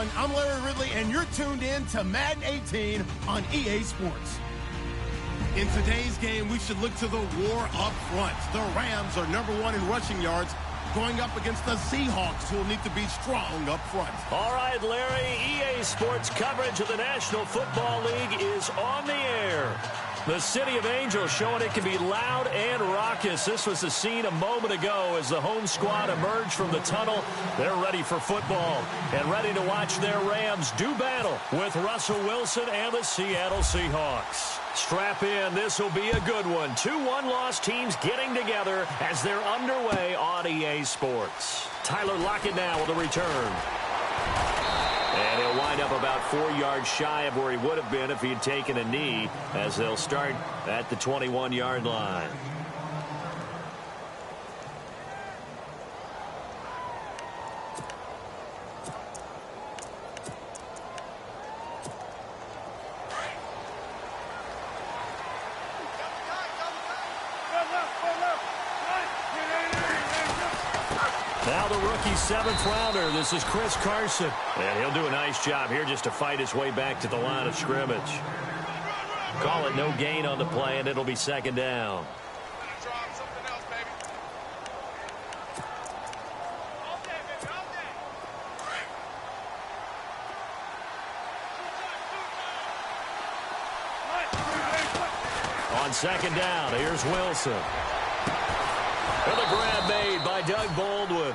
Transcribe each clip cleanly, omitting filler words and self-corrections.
everyone. I'm Larry Ridley, and you're tuned in to Madden 18 on EA Sports. In today's game, we should look to the war up front. The Rams are #1 in rushing yards, going up against the Seahawks, who will need to be strong up front. All right, Larry, EA Sports coverage of the National Football League is on the air. The City of Angels showing it can be loud and raucous. This was the scene a moment ago as the home squad emerged from the tunnel. They're ready for football and ready to watch their Rams do battle with Russell Wilson and the Seattle Seahawks. Strap in. This will be a good one. 2 one-loss teams getting together as they're underway on EA Sports. Tyler Lockett now with a return. And he'll wind up about 4 yards shy of where he would have been if he had taken a knee, as they'll start at the 21-yard line. Now the rookie 7th rounder. This is Chris Carson. And he'll do a nice job here just to fight his way back to the line of scrimmage. Call it no gain on the play, and it'll be 2nd down. On 2nd down, here's Wilson. And the grab made by Doug Baldwin.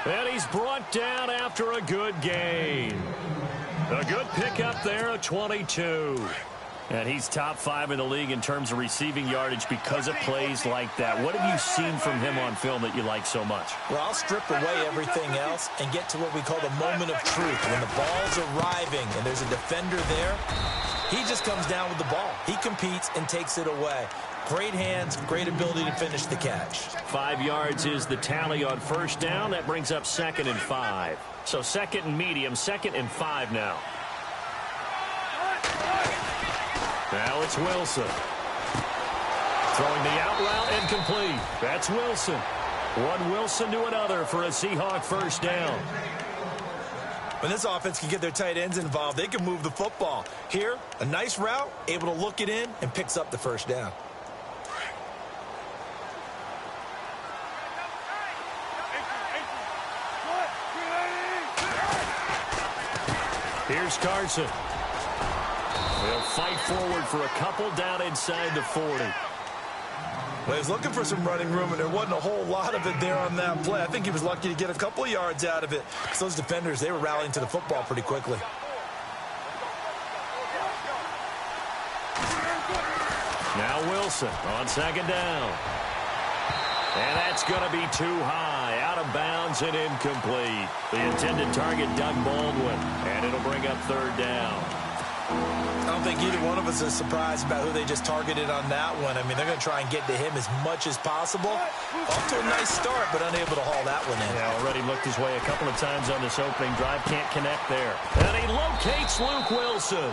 And he's brought down after a good gain. A good pickup there of 22. And he's top 5 in the league in terms of receiving yardage because of plays like that. What have you seen from him on film that you like so much? Well, I'll strip away everything else and get to what we call the moment of truth. When the ball's arriving and there's a defender there, he just comes down with the ball. He competes and takes it away. Great hands, great ability to finish the catch. 5 yards is the tally on 1st down. That brings up 2nd and 5. So 2nd and medium, 2nd and 5 now. Now it's Wilson. Throwing the out route incomplete. That's Wilson. One Wilson to another for a Seahawk 1st down. When this offense can get their tight ends involved, they can move the football. Here, a nice route, able to look it in, and picks up the 1st down. Here's Carson. He'll fight forward for a couple down inside the 40. Well, he was looking for some running room, and there wasn't a whole lot of it there on that play. I think he was lucky to get a couple of yards out of it, because those defenders, they were rallying to the football pretty quickly. Now Wilson on 2nd down. And that's going to be too high. Out of bounds and incomplete. The intended target, Doug Baldwin. And it'll bring up 3rd down. I don't think either one of us is surprised about who they just targeted on that one. I mean, they're going to try and get to him as much as possible. Off to a nice start, but unable to haul that one in. Yeah, already looked his way a couple of times on this opening drive. Can't connect there. And he locates Luke Wilson.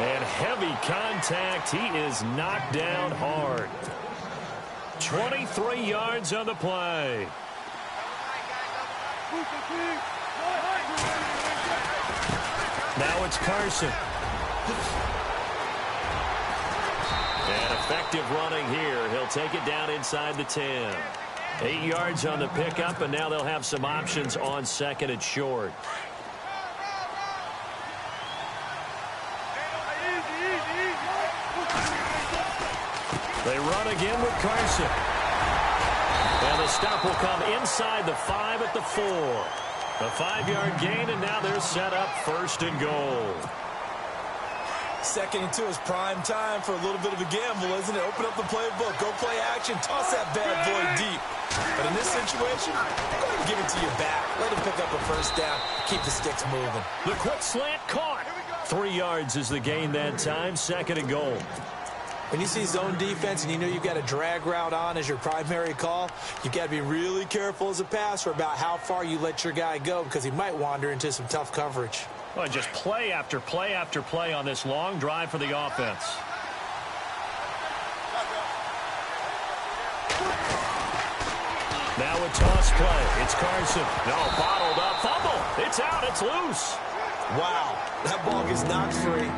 And heavy contact. He is knocked down hard. 23 yards on the play. Now it's Carson. And effective running here. He'll take it down inside the 10. 8 yards on the pickup, and now they'll have some options on 2nd and short. They run again with Carson. And the stop will come inside the 5 at the 4. A 5-yard gain, and now they're set up 1st and goal. 2nd and 2 is prime time for a little bit of a gamble, isn't it? Open up the playbook, go play action, toss that bad boy deep. But in this situation, go ahead and give it to your back. Let him pick up a 1st down, keep the sticks moving. The quick slant caught. 3 yards is the gain that time, 2nd and goal. When you see zone defense and you know you've got a drag route on as your primary call, you've got to be really careful as a passer about how far you let your guy go, because he might wander into some tough coverage. Well, just play after play after play on this long drive for the offense. Now a toss play. It's Carson. No, bottled up. Fumble. It's out. It's loose. Wow, that ball gets knocked free,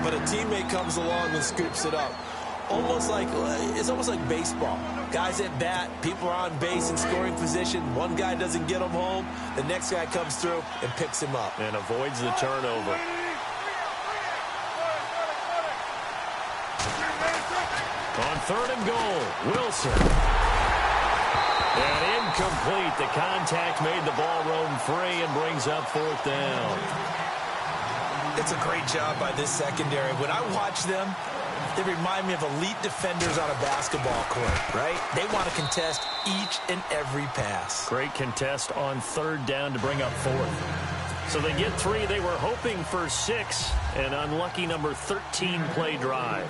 but a teammate comes along and scoops it up. It's almost like baseball. Guys at bat, people are on base in scoring position. One guy doesn't get him home. The next guy comes through and picks him up. And avoids the turnover. On 3rd and goal, Wilson. And incomplete. The contact made the ball roam free and brings up 4th down. It's a great job by this secondary. When I watch them, they remind me of elite defenders on a basketball court, right? They want to contest each and every pass. Great contest on 3rd down to bring up 4th. So they get 3. They were hoping for 6. An unlucky number 13 play drive.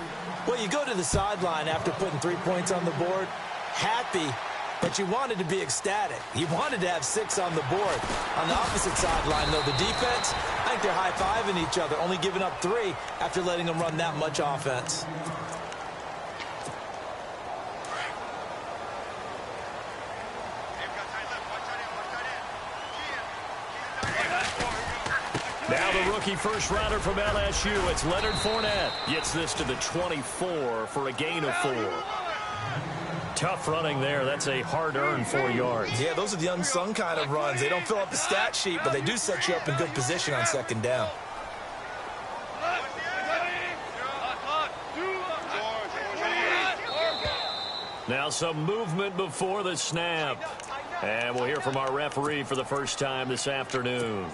Well, you go to the sideline after putting 3 points on the board, happy, but you wanted to be ecstatic. You wanted to have 6 on the board. On the opposite sideline, though, the defense, I think they're high-fiving each other, only giving up 3 after letting them run that much offense. Now the rookie first-rounder from LSU, it's Leonard Fournette. Gets this to the 24 for a gain of 4. Tough running there. That's a hard-earned 4 yards. Yeah, those are the unsung kind of runs. They don't fill up the stat sheet, but they do set you up in good position on 2nd down. Now some movement before the snap. And we'll hear from our referee for the first time this afternoon.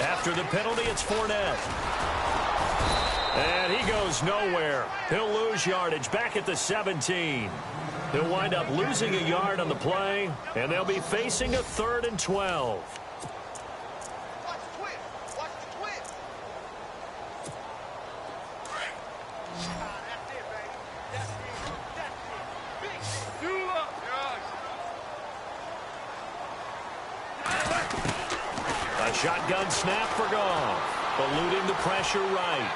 After the penalty, it's Fournette. And he goes nowhere. He'll lose yardage back at the 17. He'll wind up losing a yard on the play, and they'll be facing a 3rd and 12. A shotgun snap for Goff, eluding the pressure right.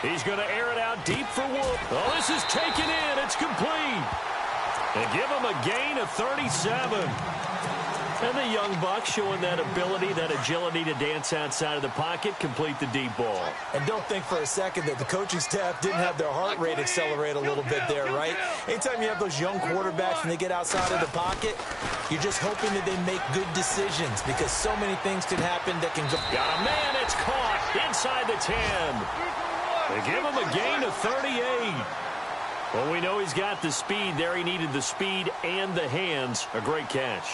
He's going to air it out deep for Wolf. Oh, this is taken in. It's complete. And give him a gain of 37. And the young buck showing that ability, that agility to dance outside of the pocket, complete the deep ball. And don't think for a second that the coaching staff didn't have their heart rate accelerate a little bit there, right? Anytime you have those young quarterbacks and they get outside of the pocket, you're just hoping that they make good decisions because so many things can happen that can go. Got a man, it's caught inside the 10. They give him a gain of 38. Well, we know he's got the speed there. He needed the speed and the hands. A great catch.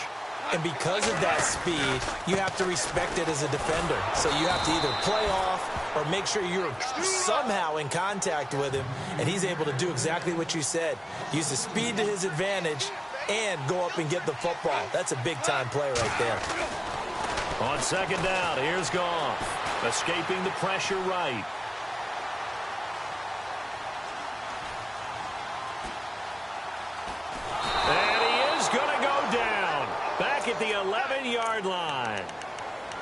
And because of that speed, you have to respect it as a defender. So you have to either play off or make sure you're somehow in contact with him, and he's able to do exactly what you said. Use the speed to his advantage and go up and get the football. That's a big-time play right there. On 2nd down, here's Goff, escaping the pressure right. And he is going to go down. Back at the 11-yard line.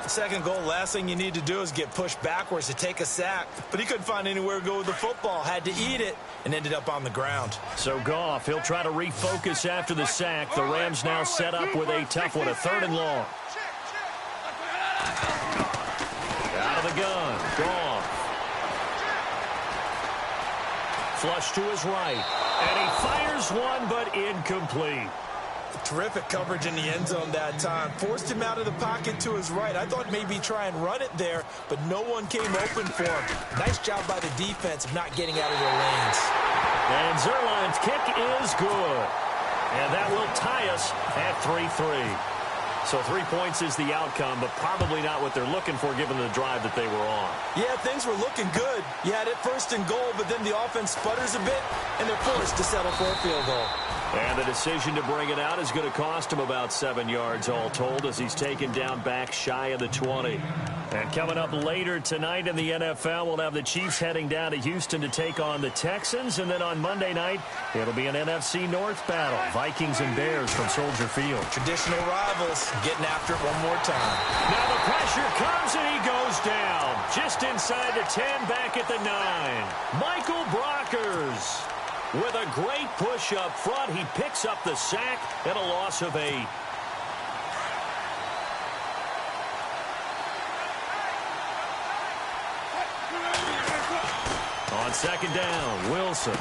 Second goal, last thing you need to do is get pushed backwards to take a sack. But he couldn't find anywhere to go with the football. Had to eat it and ended up on the ground. So Goff, he'll try to refocus after the sack. The Rams now set up with a tough one, a 3rd and long. Out of the gun, Goff. Flush to his right. And he fires one, but incomplete. Terrific coverage in the end zone that time. Forced him out of the pocket to his right. I thought maybe try and run it there, but no one came open for him. Nice job by the defense of not getting out of their lanes. And Zerline's kick is good. And that will tie us at 3-3. So 3 points is the outcome, but probably not what they're looking for given the drive that they were on. Yeah, things were looking good. You had it 1st and goal, but then the offense sputters a bit, and they're forced to settle for a field goal. And the decision to bring it out is going to cost him about 7 yards all told as he's taken down back shy of the 20. And coming up later tonight in the NFL, we'll have the Chiefs heading down to Houston to take on the Texans. And then on Monday night, it'll be an NFC North battle. Vikings and Bears from Soldier Field. Traditional rivals getting after it one more time. Now the pressure comes and he goes down. Just inside the 10, back at the 9. Michael Brockers. With a great push up front, he picks up the sack and a loss of 8. On second down, Wilson.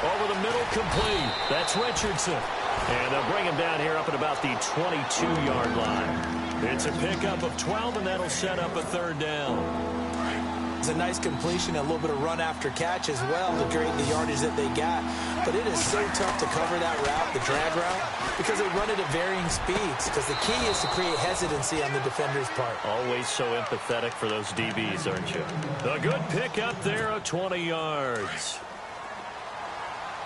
Over the middle, complete. That's Richardson. And they'll bring him down here up at about the 22-yard line. It's a pickup of 12, and that'll set up a 3rd down. It's a nice completion, a little bit of run after catch as well to create the yardage that they got. But it is so tough to cover that route, the drag route, because they run it at varying speeds. Because the key is to create hesitancy on the defender's part. Always so empathetic for those DBs, aren't you? A good pickup there of 20 yards.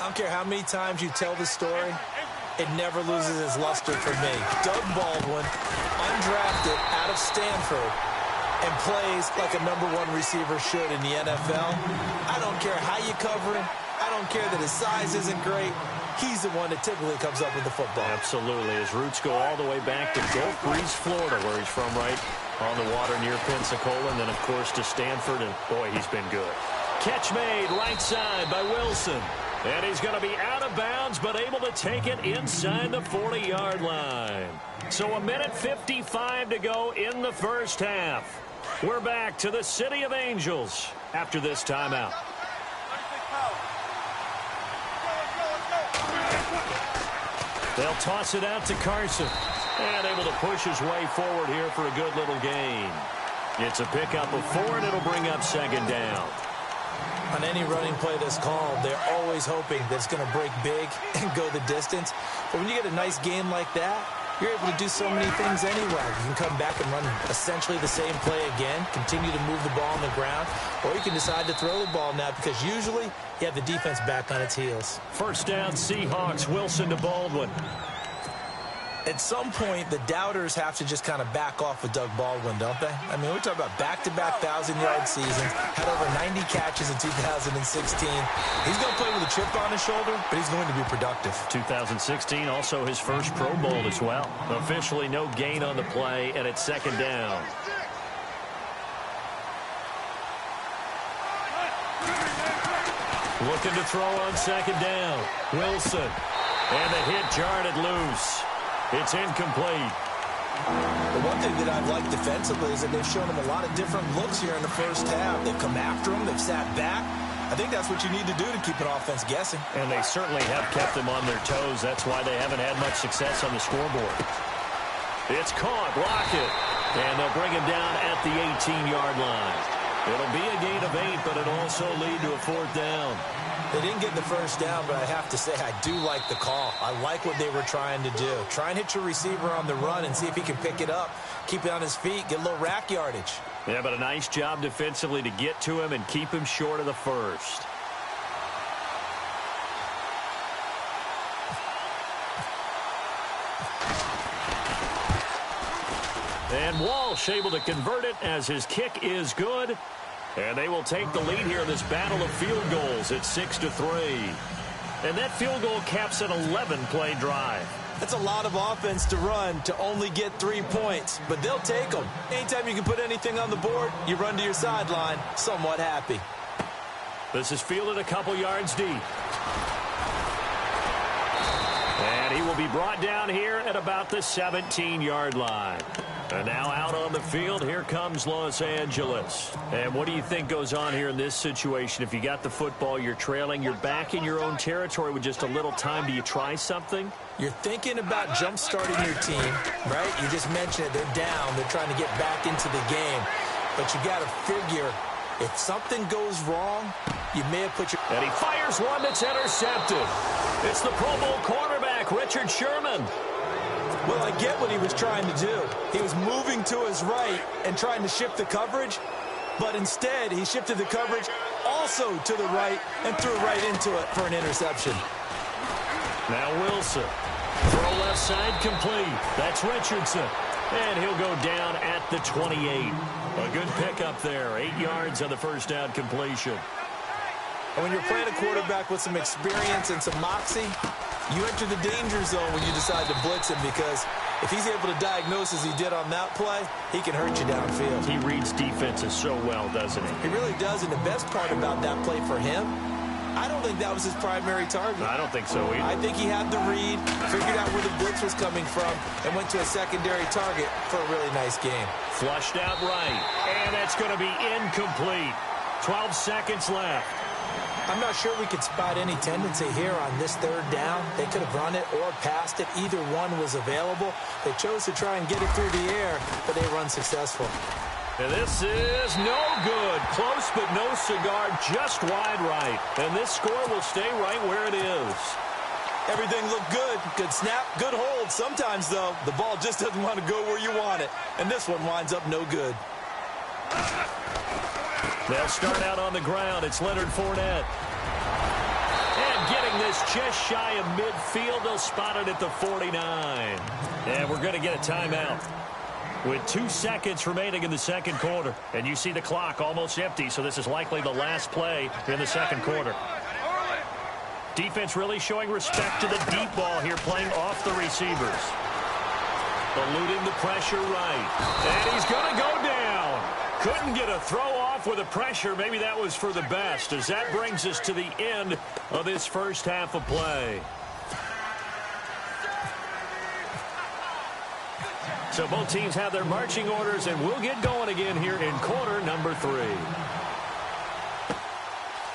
I don't care how many times you tell the story, it never loses its luster for me. Doug Baldwin, undrafted out of Stanford, and plays like a #1 receiver should in the NFL. I don't care how you cover him. I don't care that his size isn't great. He's the one that typically comes up with the football. Absolutely. His roots go all the way back to Gulf Breeze, Florida, where he's from, right on the water near Pensacola, and then, of course, to Stanford, and, boy, he's been good. Catch made right side by Wilson. And he's going to be out of bounds, but able to take it inside the 40-yard line. So 1:55 to go in the first half. We're back to the City of Angels after this timeout. They'll toss it out to Carson. And able to push his way forward here for a good little gain. It's a pickup of 4, and it'll bring up 2nd down. On any running play that's called, they're always hoping that it's going to break big and go the distance. But when you get a nice gain like that, you're able to do so many things anyway. You can come back and run essentially the same play again, continue to move the ball on the ground, or you can decide to throw the ball now because usually you have the defense back on its heels. First down, Seahawks. Wilson to Baldwin. At some point, the doubters have to just kind of back off with Doug Baldwin, don't they? I mean, we're talking about back-to-back 1,000-yard seasons, had over 90 catches in 2016. He's going to play with a chip on his shoulder, but he's going to be productive. 2016, also his first Pro Bowl as well. Officially no gain on the play, and it's 2nd down. Looking to throw on 2nd down. Wilson. And the hit jarred it loose. It's incomplete. The one thing that I've liked defensively is that they've shown him a lot of different looks here in the first half. They've come after him. They've sat back. I think that's what you need to do to keep an offense guessing. And they certainly have kept them on their toes. That's why they haven't had much success on the scoreboard. It's caught. Block it. And they'll bring him down at the 18-yard line. It'll be a gain of 8, but it'll also lead to a 4th down. They didn't get the first down, but I have to say I do like the call. I like what they were trying to do. Try and hit your receiver on the run and see if he can pick it up. Keep it on his feet, get a little rack yardage. Yeah, but a nice job defensively to get to him and keep him short of the first. And Walsh able to convert it as his kick is good. And they will take the lead here in this battle of field goals at 6-3. And that field goal caps an 11-play drive. That's a lot of offense to run to only get 3 points, but they'll take them. Anytime you can put anything on the board, you run to your sideline, somewhat happy. This is fielded a couple yards deep. And he will be brought down here at about the 17-yard line. And now out on the field, here comes Los Angeles. And what do you think goes on here in this situation? If you got the football, you're trailing, you're back in your own territory with just a little time. Do you try something? You're thinking about jump-starting your team, right? You just mentioned it. They're down. They're trying to get back into the game. But you got to figure, if something goes wrong, you may have put your... And he fires one that's intercepted. It's the Pro Bowl quarterback, Richard Sherman. Well, I get what he was trying to do. He was moving to his right and trying to shift the coverage, but instead he shifted the coverage also to the right and threw right into it for an interception. Now Wilson. Throw left side complete. That's Richardson. And he'll go down at the 28. A good pickup there. 8 yards on the first down completion. And when you're playing a quarterback with some experience and some moxie, you enter the danger zone when you decide to blitz him, because if he's able to diagnose as he did on that play, he can hurt you downfield. He reads defenses so well, doesn't he? He really does, and the best part about that play for him, I don't think that was his primary target. I don't think so either. I think he had the read, figured out where the blitz was coming from, and went to a secondary target for a really nice game. Flushed out right, and that's going to be incomplete. 12 seconds left. I'm not sure we could spot any tendency here on this third down. They could have run it or passed it. Either one was available. They chose to try and get it through the air, but they were unsuccessful. And this is no good. Close but no cigar, just wide right. And this score will stay right where it is. Everything looked good. Good snap, good hold. Sometimes, though, the ball just doesn't want to go where you want it. And this one winds up no good. They'll start out on the ground. It's Leonard Fournette. And getting this just shy of midfield, they'll spot it at the 49. And we're going to get a timeout with 2 seconds remaining in the second quarter. And you see the clock almost empty, so this is likely the last play in the second quarter. Defense really showing respect to the deep ball here, playing off the receivers. Eluding the pressure right. And he's going to go down. Couldn't get a throw off with the pressure. Maybe that was for the best, as that brings us to the end of this first half of play. So both teams have their marching orders, and we'll get going again here in quarter number 3.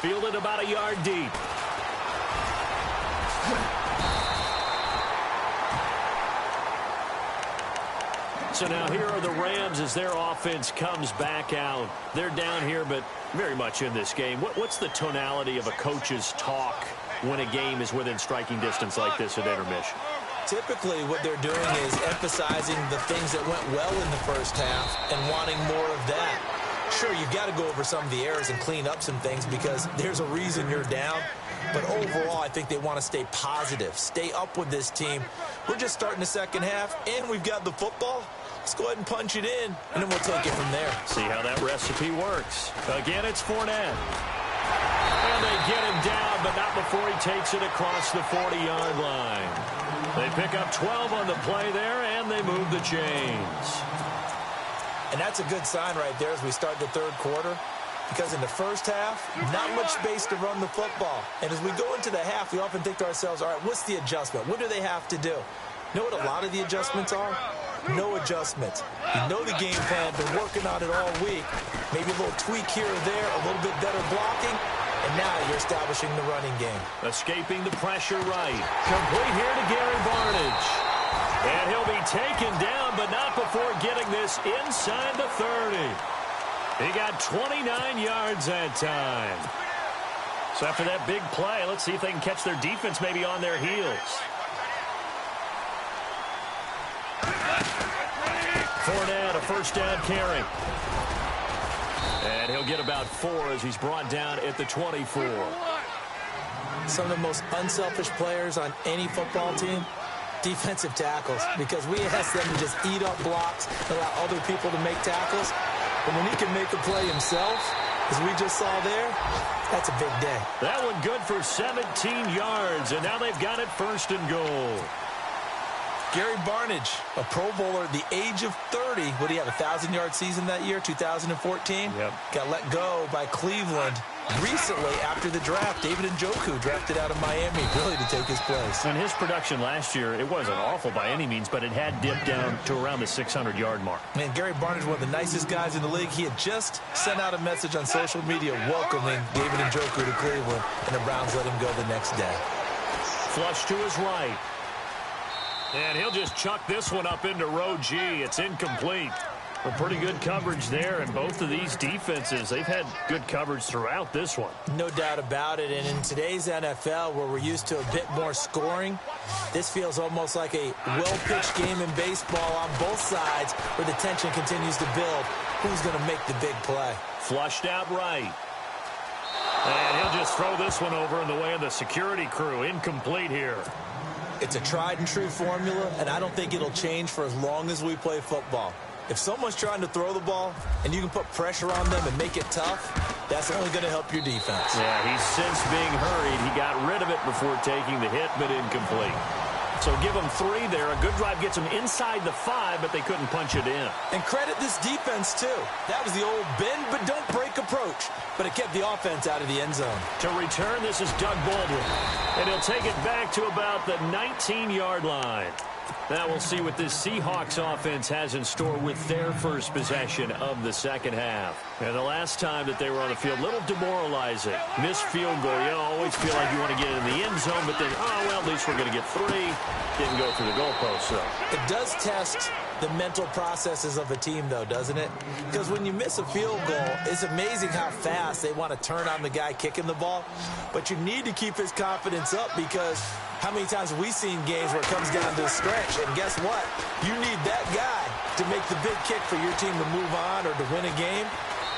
Fielded about a yard deep. So now here are the Rams as their offense comes back out. They're down here, but very much in this game. What's the tonality of a coach's talk when a game is within striking distance like this at intermission? Typically, what they're doing is emphasizing the things that went well in the first half and wanting more of that. Sure, you've got to go over some of the errors and clean up some things because there's a reason you're down. But overall, I think they want to stay positive, stay up with this team. We're just starting the second half, and we've got the football. Let's go ahead and punch it in, and then we'll take it from there. See how that recipe works. Again, it's Fournette. And they get him down, but not before he takes it across the 40-yard line. They pick up 12 on the play there, and they move the chains. And that's a good sign right there as we start the third quarter, because in the first half, not much space to run the football. And as we go into the half, we often think to ourselves, all right, what's the adjustment? What do they have to do? You know what a lot of the adjustments are? No adjustments. You know the game plan, been working on it all week. Maybe a little tweak here or there, a little bit better blocking, and now you're establishing the running game. Escaping the pressure right. Complete here to Gary Barnidge. And he'll be taken down, but not before getting this inside the 30. He got 29 yards that time. So after that big play, let's see if they can catch their defense maybe on their heels. Fournette, a first down carry. And he'll get about 4 as he's brought down at the 24. Some of the most unselfish players on any football team, defensive tackles, because we ask them to just eat up blocks, allow other people to make tackles. But when he can make a play himself, as we just saw there, that's a big day. That one good for 17 yards, and now they've got it first and goal. Gary Barnidge, a Pro Bowler at the age of 30. What do you have, a 1,000-yard season that year, 2014? Yep. Got let go by Cleveland recently after the draft. David Njoku drafted out of Miami, really to take his place. And his production last year, it wasn't awful by any means, but it had dipped down to around the 600-yard mark. Man, Gary Barnidge, one of the nicest guys in the league. He had just sent out a message on social media welcoming David Njoku to Cleveland, and the Browns let him go the next day. Flush to his right. And he'll just chuck this one up into row G. It's incomplete. Well, pretty good coverage there, and both of these defenses, they've had good coverage throughout this one. No doubt about it, and in today's NFL, where we're used to a bit more scoring, this feels almost like a well-pitched game in baseball on both sides, where the tension continues to build. Who's going to make the big play? Flushed out right. And he'll just throw this one over in the way of the security crew. Incomplete here. It's a tried-and-true formula, and I don't think it'll change for as long as we play football. If someone's trying to throw the ball and you can put pressure on them and make it tough, that's only going to help your defense. Yeah, he's since being hurried. He got rid of it before taking the hit, but incomplete. So give them 3 there. A good drive gets them inside the 5, but they couldn't punch it in. And credit this defense, too. That was the old bend but don't break approach, but it kept the offense out of the end zone. To return, this is Doug Baldwin, and he'll take it back to about the 19-yard line. Now we'll see what this Seahawks offense has in store with their first possession of the second half. And the last time that they were on the field, a little demoralizing. Missed field goal. You always feel like you want to get in the end zone, but then, oh, well, at least we're going to get 3. Didn't go through the goalpost, though. It does test the mental processes of a team, though, doesn't it? Because when you miss a field goal, it's amazing how fast they want to turn on the guy kicking the ball. But you need to keep his confidence up, because how many times have we seen games where it comes down to a stretch? And guess what? You need that guy to make the big kick for your team to move on or to win a game.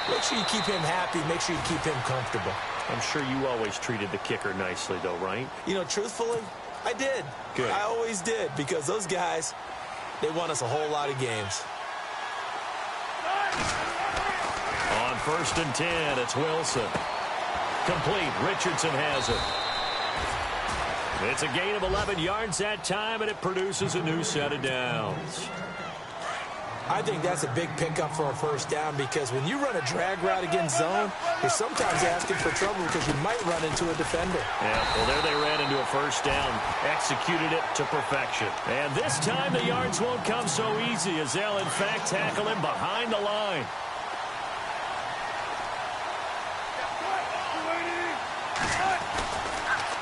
Make sure you keep him happy. Make sure you keep him comfortable. I'm sure you always treated the kicker nicely, though, right? You know, truthfully, I did. Good. I always did, because those guys, they won us a whole lot of games. On 1st and 10, it's Wilson. Complete. Richardson has it. It's a gain of 11 yards that time, and it produces a new set of downs. I think that's a big pickup for a first down, because when you run a drag route against zone, you're sometimes asking for trouble because you might run into a defender. Yeah, well, there they ran into a first down, executed it to perfection. And this time the yards won't come so easy, as they'll, in fact, tackle him behind the line.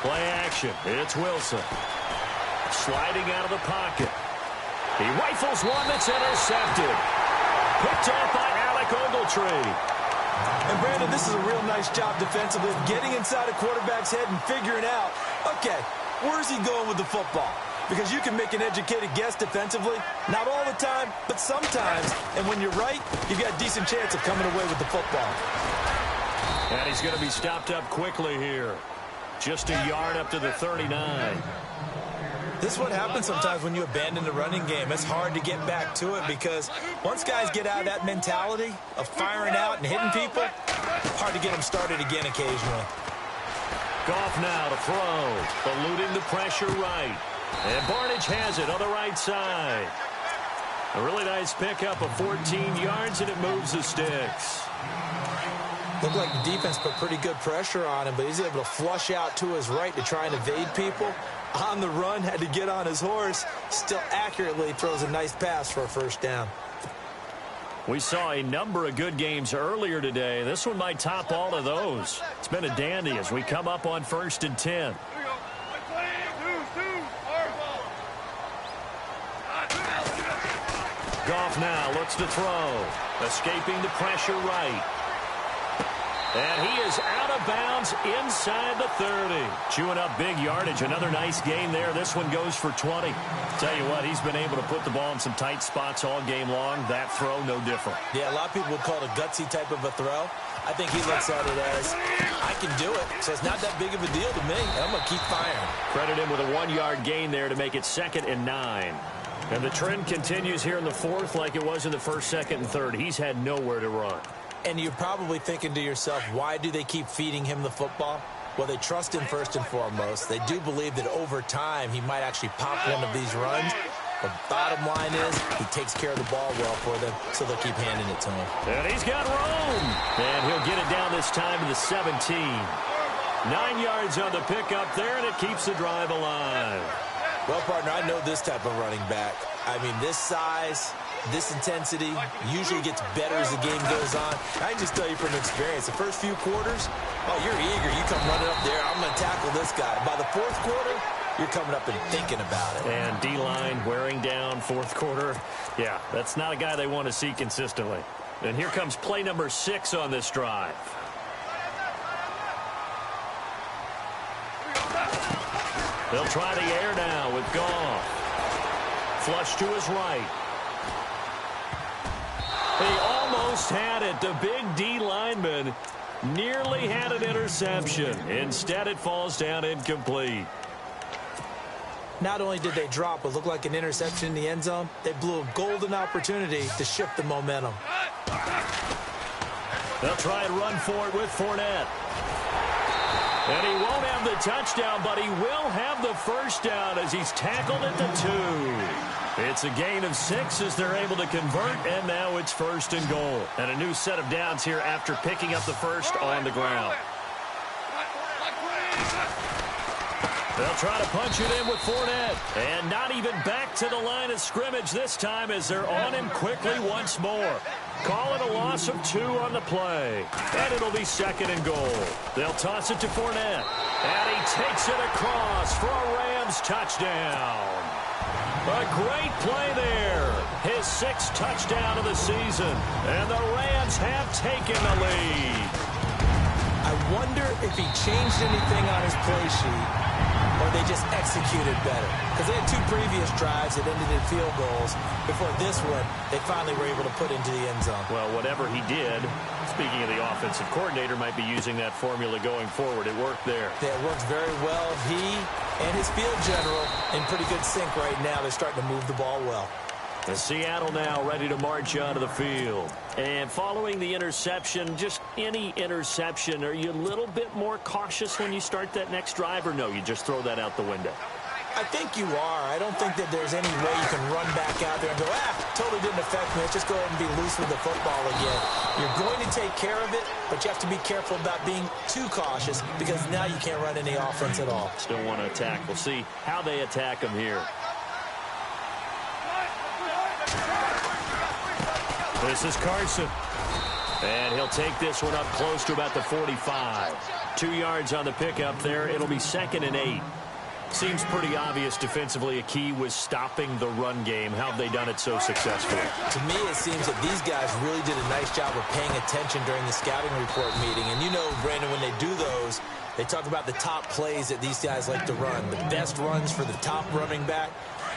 Play action. It's Wilson. Sliding out of the pocket. He rifles one that's intercepted. Picked off by Alec Ogletree. And, Brandon, this is a real nice job defensively, getting inside a quarterback's head and figuring out, okay, where's he going with the football? Because you can make an educated guess defensively. Not all the time, but sometimes. And when you're right, you've got a decent chance of coming away with the football. And he's going to be stopped up quickly here. Just a yard up to the 39. This is what happens sometimes when you abandon the running game. It's hard to get back to it, because once guys get out of that mentality of firing out and hitting people, hard to get them started again occasionally. Goff now to throw. Eluding the pressure right. And Barnage has it on the right side. A really nice pickup of 14 yards, and it moves the sticks. Looked like the defense put pretty good pressure on him, but he's able to flush out to his right to try and evade people. On the run, had to get on his horse. Still accurately throws a nice pass for a first down. We saw a number of good games earlier today. This one might top all of those. It's been a dandy as we come up on 1st and 10. Goff now looks to throw. Escaping the pressure right. And he is out of bounds inside the 30. Chewing up big yardage. Another nice gain there. This one goes for 20. Tell you what, he's been able to put the ball in some tight spots all game long. That throw, no different. Yeah, a lot of people would call it a gutsy type of a throw. I think he looks at it as, I can do it, so it's not that big of a deal to me. I'm going to keep firing. Credit him with a 1-yard gain there to make it 2nd and 9. And the trend continues here in the 4th like it was in the 1st, 2nd, and 3rd. He's had nowhere to run. And you're probably thinking to yourself, why do they keep feeding him the football? Well, they trust him first and foremost. They do believe that over time he might actually pop one of these runs. The bottom line is he takes care of the ball well for them, so they'll keep handing it to him. And he's got room. And he'll get it down this time to the 17. 9 yards on the pickup there, and it keeps the drive alive. Well, partner, I know this type of running back. I mean, this size, this intensity usually gets better as the game goes on. I can just tell you from experience, the first few quarters, oh, you're eager. You come running up there, I'm going to tackle this guy. By the 4th quarter, you're coming up and thinking about it. And D-line wearing down 4th quarter. Yeah, that's not a guy they want to see consistently. And here comes play number 6 on this drive. They'll try the air now with Goff. Flush to his right. He almost had it. The big D lineman nearly had an interception. Instead, it falls down incomplete. Not only did they drop what looked like an interception in the end zone, they blew a golden opportunity to shift the momentum. They'll try and run for it with Fournette. And he won't have the touchdown, but he will have the first down as he's tackled at the 2. It's a gain of 6 as they're able to convert, and now it's 1st and goal. And a new set of downs here after picking up the first on the ground. They'll try to punch it in with Fournette. And not even back to the line of scrimmage this time as they're on him quickly once more. Call it a loss of 2 on the play. And it'll be 2nd and goal. They'll toss it to Fournette. And he takes it across for a Rams touchdown. A great play there. His 6th touchdown of the season. And the Rams have taken the lead. I wonder if he changed anything on his play sheet, or they just executed better. Because they had 2 previous drives that ended in field goals. Before this one, they finally were able to put into the end zone. Well, whatever he did, speaking of the offensive coordinator, might be using that formula going forward. It worked there. Yeah, it works very well. He and his field general in pretty good sync right now. They're starting to move the ball well. The Seattle now ready to march onto the field. And following the interception, just any interception, are you a little bit more cautious when you start that next drive, or no, you just throw that out the window? I think you are. I don't think that there's any way you can run back out there and go, totally didn't affect me. Let's just go ahead and be loose with the football again. You're going to take care of it, but you have to be careful about being too cautious because now you can't run any offense at all. Still want to attack. We'll see how they attack him here. This is Carson. And he'll take this one up close to about the 45. 2 yards on the pickup there. It'll be 2nd and 8. Seems pretty obvious defensively a key was stopping the run game. How have they done it so successfully? To me, it seems that these guys really did a nice job of paying attention during the scouting report meeting. And you know, Brandon, when they do those, they talk about the top plays that these guys like to run. The best runs for the top running back.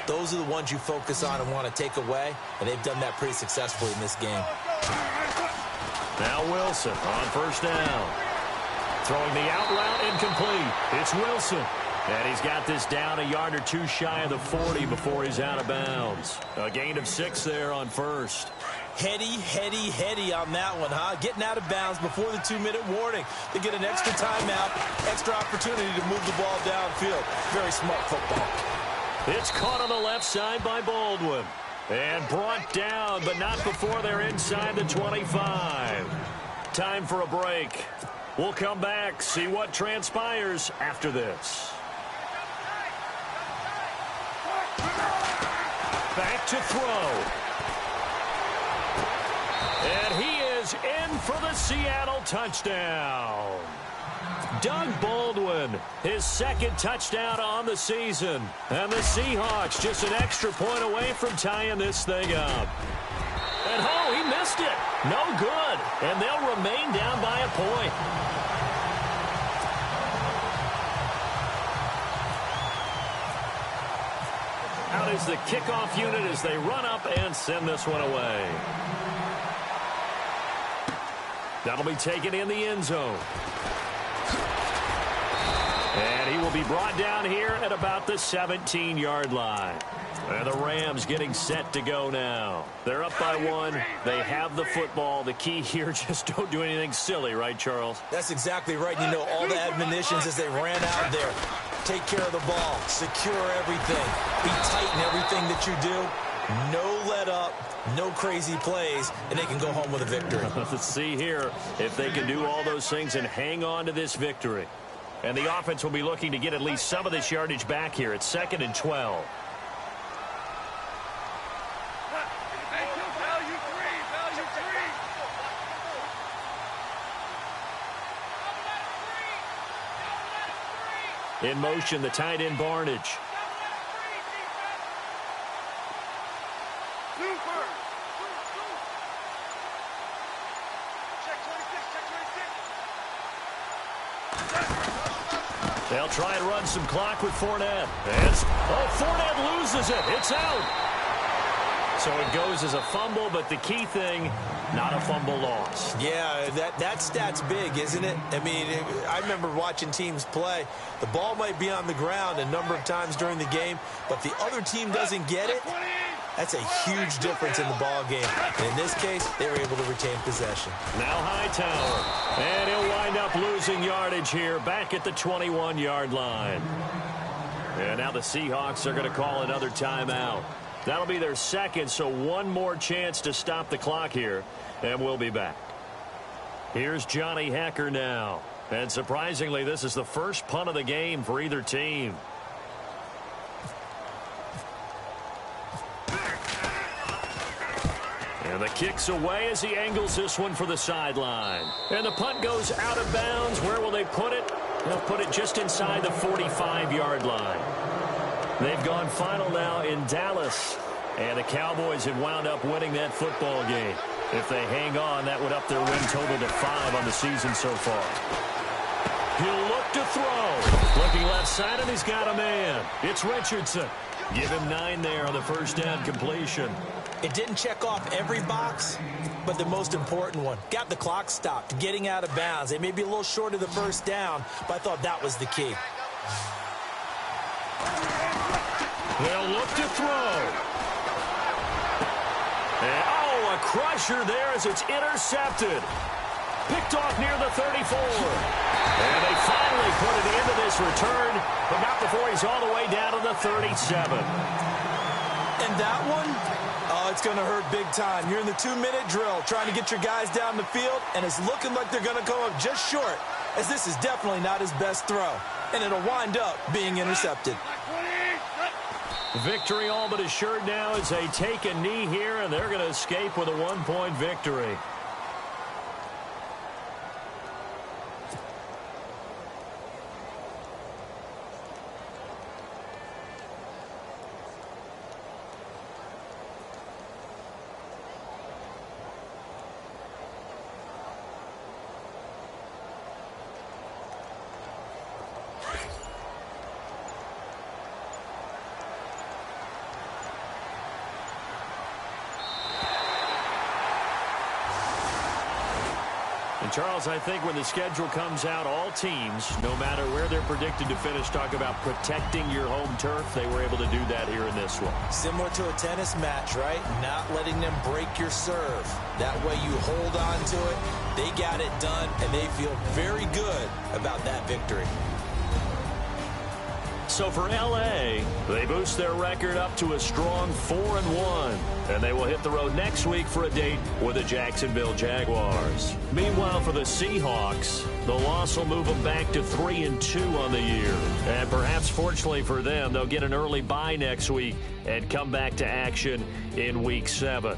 Those are the ones you focus on and want to take away, and they've done that pretty successfully in this game. Now Wilson on 1st down. Throwing the out route incomplete. It's Wilson. And he's got this down a yard or 2 shy of the 40 before he's out of bounds. A gain of 6 there on 1st. Heady on that one, huh? Getting out of bounds before the 2-minute warning to get an extra timeout, extra opportunity to move the ball downfield. Very smart football. It's caught on the left side by Baldwin. And brought down, but not before they're inside the 25. Time for a break. We'll come back, see what transpires after this. Back to throw. And he is in for the Seattle touchdown. Doug Baldwin, his 2nd touchdown on the season. And the Seahawks just an extra point away from tying this thing up. And he missed it. No good. And they'll remain down by a point. Out is the kickoff unit as they run up and send this one away. That'll be taken in the end zone. And he will be brought down here at about the 17-yard line. And the Rams getting set to go now. They're up by 1. They have the football. The key here, just don't do anything silly, right, Charles? That's exactly right. You know, all the admonitions as they ran out there. Take care of the ball. Secure everything. Be tight in everything that you do. No let up. No crazy plays. And they can go home with a victory. Let's see here if they can do all those things and hang on to this victory. And the offense will be looking to get at least some of this yardage back here. It's 2nd and 12. In motion, the tight end Barnage. They'll try and run some clock with Fournette. Fournette loses it. It's out. So it goes as a fumble, but the key thing, not a fumble loss. Yeah, that stat's big, isn't it? I mean, I remember watching teams play. The ball might be on the ground a number of times during the game, but if the other team doesn't get it, that's a huge difference in the ball game. And in this case, they were able to retain possession. Now Hightower, and he'll wind up losing yardage here back at the 21-yard line. And now the Seahawks are going to call another timeout. That'll be their second, so one more chance to stop the clock here, and we'll be back. Here's Johnny Hekker now. And surprisingly, this is the first punt of the game for either team. And the kick's away as he angles this one for the sideline. And the punt goes out of bounds. Where will they put it? They'll put it just inside the 45-yard line. They've gone final now in Dallas. And the Cowboys have wound up winning that football game. If they hang on, that would up their win total to 5 on the season so far. He'll look to throw. Looking left side, and he's got a man. It's Richardson. Give him 9 there on the first down completion. It didn't check off every box, but the most important one. Got the clock stopped, getting out of bounds. They may be a little short of the first down, but I thought that was the key. They'll look to throw. And, a crusher there as it's intercepted. Picked off near the 34. And they finally put it into this return, but not before he's all the way down to the 37. And that one, it's going to hurt big time. You're in the 2-minute drill trying to get your guys down the field, and it's looking like they're going to come up just short, as this is definitely not his best throw. And it'll wind up being intercepted. Victory all but assured now as they take a knee here, and they're going to escape with a 1-point victory. And Charles, I think when the schedule comes out, all teams, no matter where they're predicted to finish, talk about protecting your home turf. They were able to do that here in this one. Similar to a tennis match, right? Not letting them break your serve. That way you hold on to it. They got it done, and they feel very good about that victory. So for L.A., they boost their record up to a strong 4-1. And they will hit the road next week for a date with the Jacksonville Jaguars. Meanwhile, for the Seahawks, the loss will move them back to 3-2 on the year. And perhaps fortunately for them, they'll get an early bye next week and come back to action in Week 7.